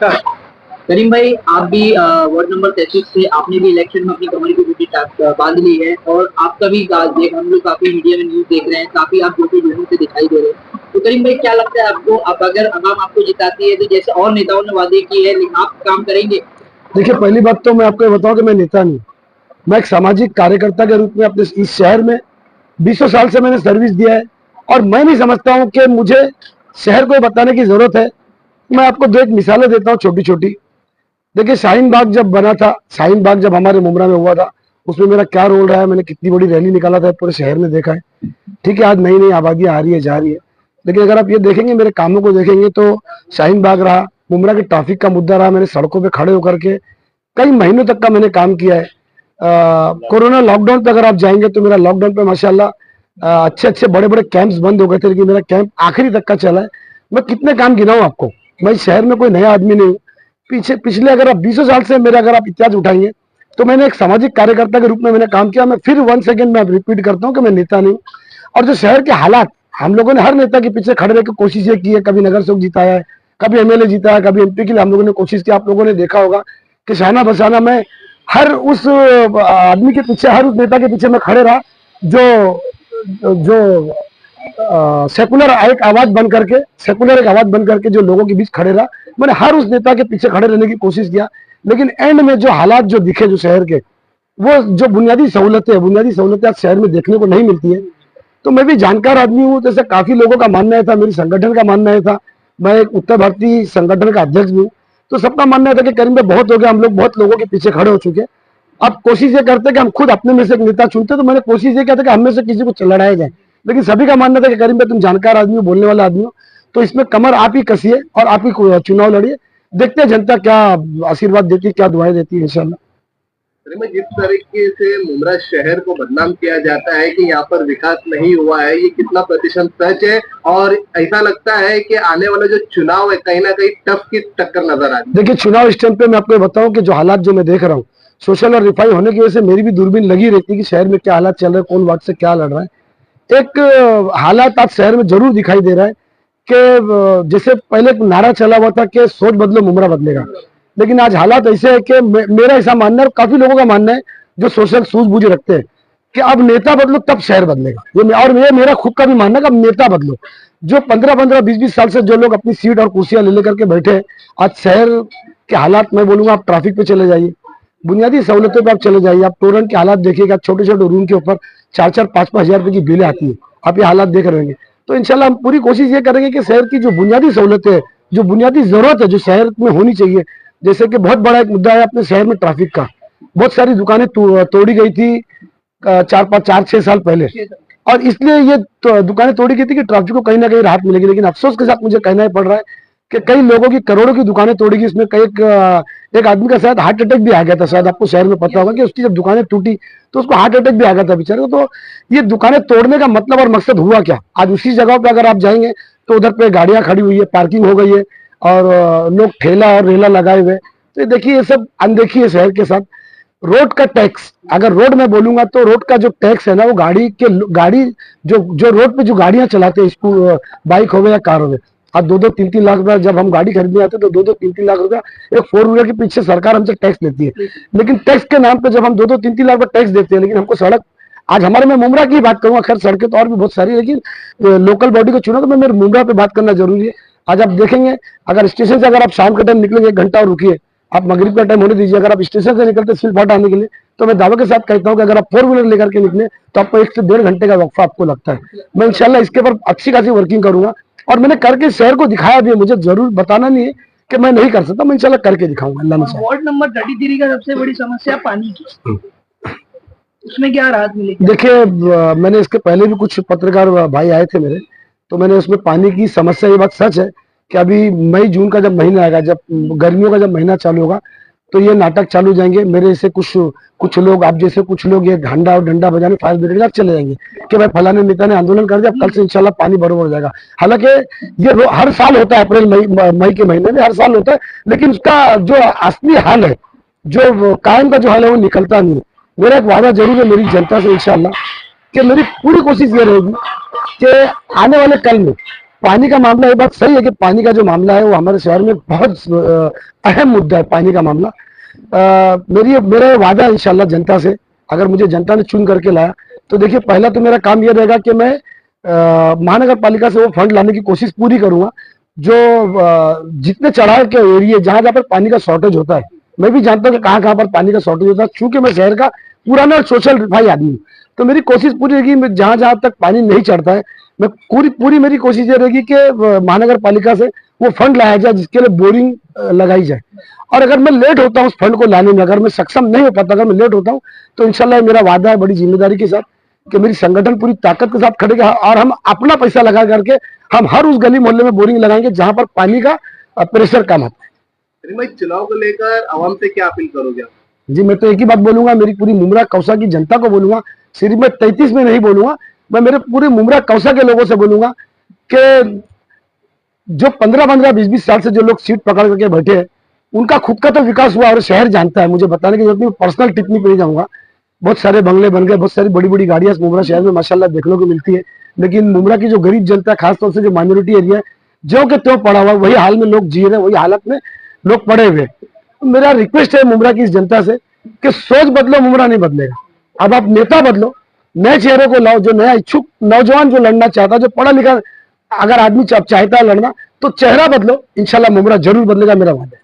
नमस्कार करीम भाई, आप भी वार्ड नंबर 33 से आपने भी इलेक्शन में अपनी कमर की ड्यूटी बांध ली है और आपका भी देख हम लोग काफी मीडिया में न्यूज देख रहे हैं, काफी आप ड्यूटी लोगों से दिखाई दे रहे हैं। तो करीम भाई, क्या लगता है आपको, आप अगर आवाम आपको जिताती है तो जैसे और नेताओं ने वादे किए हैं, लेकिन आप काम करेंगे? देखिए, पहली बात तो मैं आपको ये बताऊं कि मैं नेता नहीं, मैं एक सामाजिक कार्यकर्ता के रूप में अपने इस शहर में 20 साल से मैंने सर्विस दिया है। और मैं नहीं समझता हूं कि मुझे शहर को बताने की जरूरत है। मैं आपको दो एक मिसालें देता हूं छोटी छोटी। देखिए, शाहीन बाग जब बना था, शाहीन बाग जब हमारे मुमरा में हुआ था, उसमें मेरा क्या रोल रहा है, मैंने कितनी बड़ी रैली निकाला था, पूरे शहर ने देखा है। ठीक है, आज नई नई आबादी आ रही है, जा रही है, लेकिन अगर आप ये देखेंगे, मेरे कामों को देखेंगे, तो शाहीन बाग रहा, मुमरा के ट्रैफिक का मुद्दा रहा, मैंने सड़कों पे खड़े होकर के कई महीनों तक का मैंने काम किया है। कोरोना लॉकडाउन पे अगर आप जाएंगे तो मेरा लॉकडाउन पे माशाल्लाह अच्छे अच्छे बड़े बड़े कैंप्स बंद हो गए थे, लेकिन मेरा कैंप आखिरी तक का चला है। मैं कितने काम गिनाऊं आपको, मैं इस शहर में कोई नया आदमी नहीं हूँ। पीछे पिछले अगर आप 20 साल से मेरे अगर आप इतिहास उठाएंगे तो मैंने एक सामाजिक कार्यकर्ता के रूप में मैंने काम किया। मैं फिर 1 सेकेंड में रिपीट करता हूँ कि मैं नेता नहीं हूँ। और जो शहर के हालात, हम लोगों ने हर नेता के पीछे खड़े रहकर कोशिश ये की है, कभी नगर सेवक जिताया है, कभी एमएलए जीता है, कभी एमपी के लिए हम लोगों ने कोशिश की। आप लोगों ने देखा होगा कि शाना बसाना में हर उस आदमी के पीछे, हर उस नेता के पीछे मैं खड़े रहा जो जो सेकुलर एक आवाज बन करके, सेकुलर एक आवाज बन करके जो लोगों के बीच खड़े रहा। मैंने हर उस नेता के पीछे खड़े रहने की कोशिश किया, लेकिन एंड में जो हालात जो दिखे जो शहर के, वो जो बुनियादी सहूलतें आज शहर में देखने को नहीं मिलती है। तो मैं भी जानकार आदमी हूँ, जैसे काफी लोगों का मानना था, मेरी संगठन का मानना था, मैं एक उत्तर भारतीय संगठन का अध्यक्ष भी हूँ, तो सबका मानना था कि करीम भाई बहुत हो गया, हम लोग बहुत लोगों के पीछे खड़े हो चुके। अब कोशिश ये करते कि हम खुद अपने में से एक नेता चुनते, तो मैंने कोशिश ये किया था कि हम में से किसी को लड़ाया जाए, लेकिन सभी का मानना था कि करीम भाई तुम जानकार आदमी हो, बोलने वाला आदमी हो, तो इसमें कमर आप ही कसिए और आप ही चुनाव लड़िए। देखते हैं जनता क्या आशीर्वाद देती है, क्या दुआएं देती है, इंशाल्लाह। जिस तरीके से मुमरा शहर को बदनाम किया जाता है कि यहाँ पर विकास नहीं हुआ है, ये कितना प्रतिशत सच है? और ऐसा लगता है कि आने वाला जो चुनाव है कहीं ना कहीं टफ की टक्कर नजर आ रही है? देखिए, चुनाव इस टाइम पे मैं आपको बताऊं कि जो हालात जो मैं देख रहा हूँ, सोशल और रिफाई होने की वजह से मेरी भी दूरबीन लगी रहती है कि शहर में क्या हालात चल रहे हैं, कौन वार्ड से क्या लड़ रहा है। एक हालात आज शहर में जरूर दिखाई दे रहा है कि जैसे पहले नारा चला हुआ था कि सोच बदलो मुमरा बदलेगा, लेकिन आज हालात ऐसे है कि मेरा ऐसा मानना है, काफी लोगों का मानना है जो सोशल सूझबूझ रखते हैं, कि अब नेता बदलो तब शहर बदलेगा। और मेरा खुद का भी मानना है कि अब नेता बदलो। जो 15-15, 20-20 साल से जो लोग अपनी सीट और कुर्सियां ले लेकर के बैठे हैं, आज शहर के हालात मैं बोलूंगा, आप ट्रैफिक पे चले जाइए, बुनियादी सहूलतों पे आप चले जाइए, आप टोरेंट के हालात देखिएगा, छोटे छोटे रूम के ऊपर 4-4, 5-5 हजार रुपए की बिलें आती है, आप ये हालात देख रहे हैं। तो इंशाल्लाह हम पूरी कोशिश ये करेंगे कि शहर की जो बुनियादी सहूलतें, जो बुनियादी जरूरत है, जो शहर में होनी चाहिए, जैसे कि बहुत बड़ा एक मुद्दा है अपने शहर में ट्रैफिक का। बहुत सारी दुकानें तोड़ी गई थी 4-6 साल पहले, और इसलिए ये दुकानें तोड़ी गई थी कि ट्रैफिक को कहीं ना कहीं राहत मिलेगी। लेकिन अफसोस के साथ मुझे कहना ही पड़ रहा है कि कई लोगों की करोड़ों की दुकानें तोड़ी गई। इसमें एक आदमी का शायद हार्ट अटैक भी आ गया था, शायद आपको शहर में पता होगा कि उसकी जब दुकानें टूटी तो उसको हार्ट अटैक भी आ गया था बेचारे को। तो ये दुकानें तोड़ने का मतलब और मकसद हुआ क्या? आज उसी जगह पे अगर आप जाएंगे तो उधर पे गाड़ियां खड़ी हुई है, पार्किंग हो गई है, और लोग ठेला और रेला लगाए हुए। तो देखिए, ये सब अनदेखी है शहर के साथ। रोड का टैक्स, अगर रोड में बोलूंगा तो रोड का जो टैक्स है ना, वो गाड़ी जो रोड पे जो गाड़ियां चलाते हैं, इसको बाइक हो गए या कार हो गए, अब 2-2, 3-3 लाख रुपया जब हम गाड़ी खरीदने आते हैं तो 2-2, 3-3 लाख रुपया एक 4 व्हीलर के पीछे सरकार हमसे टैक्स लेती है। लेकिन टैक्स के नाम पे जब हम 2-2, 3-3 लाख रुपया टैक्स देते हैं, लेकिन हमको सड़क, आज हमारे में मुमरा की बात करूंगा, खैर सड़कें तो और भी बहुत सारी, लेकिन लोकल बॉडी को चुना तो मैं मेरे मुमरा पे बात करना जरूरी है। आज आप देखेंगे, अगर स्टेशन से अगर आप शाम के टाइम निकलेंगे, 1 घंटा और रुकिए, आप मगरिब का टाइम होने दीजिए, अगर आप स्टेशन से निकलते सिल फाटा आने के लिए, तो मैं दावे के साथ कहता हूं कि अगर आप 4 व्हीलर लेकर के निकले तो आपको 1 से 1.5 घंटे का वक्फा आपको लगता है। मैं इंशाल्लाह इसके ऊपर अच्छी खासी वर्किंग करूंगा, और मैंने करके शहर को दिखाया भी है। मुझे जरूर बताना नहीं है कि मैं नहीं कर सकता, मैं इंशाल्लाह करके दिखाऊंगा, अल्लाह ने चाहा। वार्ड नंबर 33 का सबसे बड़ी समस्या पानी की, उसमें क्या राहत मिलेगी? देखिए, मैंने इसके पहले भी कुछ पत्रकार भाई आए थे मेरे, तो मैंने उसमें पानी की समस्या, ये बात सच है कि अभी मई जून का जब महीना आएगा, जब गर्मियों का जब महीना चालू होगा, तो ये नाटक चालू हो जाएंगे। मेरे से कुछ लोग, आप जैसे कुछ लोग, ये झंडा और डंडा बजाने फायर ब्रिगेड के चले जाएंगे कि भाई फलाने नेता ने आंदोलन कर दिया, कल से इंशाल्लाह पानी बरोबर हो जाएगा। हालांकि ये हर साल होता है, अप्रैल मई के महीने में हर साल होता है, लेकिन उसका जो असली हाल है, जो कायम का जो हाल है, वो निकलता नहीं है। मेरा एक वादा जरूर है मेरी जनता से इंशाल्लाह, कि मेरी पूरी कोशिश ये रहेगी कि आने वाले कल में पानी का मामला, ये बात सही है कि पानी का जो मामला है वो हमारे शहर में बहुत अहम मुद्दा है, पानी का मामला। मेरा वादा है इंशाल्लाह जनता से, अगर मुझे जनता ने चुन करके लाया तो देखिए पहला तो मेरा काम ये रहेगा कि मैं महानगर पालिका से वो फंड लाने की कोशिश पूरी करूंगा जो जितने चढ़ाव के एरिया जहां जहां पर पानी का शॉर्टेज होता है, मैं भी जानता हूँ कि कहाँ कहाँ पर पानी का शॉर्टेज होता है, चूंकि मैं शहर का पुराना सोशल रिफाई आदमी हूँ, तो मेरी कोशिश पूरी रहेगी जहां जहां तक पानी नहीं चढ़ता है, मैं पूरी मेरी कोशिश ये रहेगी कि महानगर पालिका से वो फंड लाया जाए जिसके लिए बोरिंग लगाई जाए। और अगर मैं लेट होता हूँ उस फंड को लाने में, अगर मैं सक्षम नहीं हो पाता, अगर मैं लेट होता हूँ, तो इंशाल्लाह मेरा वादा है बड़ी जिम्मेदारी के साथ कि मेरी संगठन पूरी ताकत के साथ खड़ेगा और हम अपना पैसा लगा करके हम हर उस गली मोहल्ले में बोरिंग लगाएंगे जहां पर पानी का प्रेशर कम आता है। करीम भाई, चुनाव को लेकर आवाम से क्या अपील करोगे आप? जी, मैं तो एक ही बात बोलूंगा, मेरी पूरी मुमरा कौसा की जनता को बोलूंगा, सिर्फ मैं 33 में नहीं बोलूंगा, मैं मेरे पूरे मुमरा कौसा के लोगों से बोलूंगा कि जो 15-15, 20-20 साल से जो लोग सीट पकड़ करके बैठे हैं, उनका खुद का तो विकास हुआ और शहर जानता है, मुझे बताने की जरूरत नहीं, पर्सनल टिप्पणी पे नहीं जाऊंगा। बहुत सारे बंगले बन गए, बहुत सारी बड़ी बड़ी गाड़ियां मुमरा शहर में माशाल्लाह देखने को मिलती है, लेकिन मुमरा की जो गरीब जनता है, खासतौर से जो माइनॉरिटी एरिया है, जो के त्यों पड़ा हुआ, वही हाल में लोग जी रहे हैं, वही हालत में लोग पड़े हुए। मेरा रिक्वेस्ट है मुमरा की इस जनता से कि सोच बदलो, मुमरा नहीं बदलेगा। अब आप नेता बदलो, नए चेहरे को लाओ, जो नया इच्छुक नौजवान जो लड़ना चाहता है, जो पढ़ा लिखा अगर आदमी चाहता है लड़ना, तो चेहरा बदलो, इंशाल्लाह मुमरा जरूर बदलेगा, मेरा वादा है।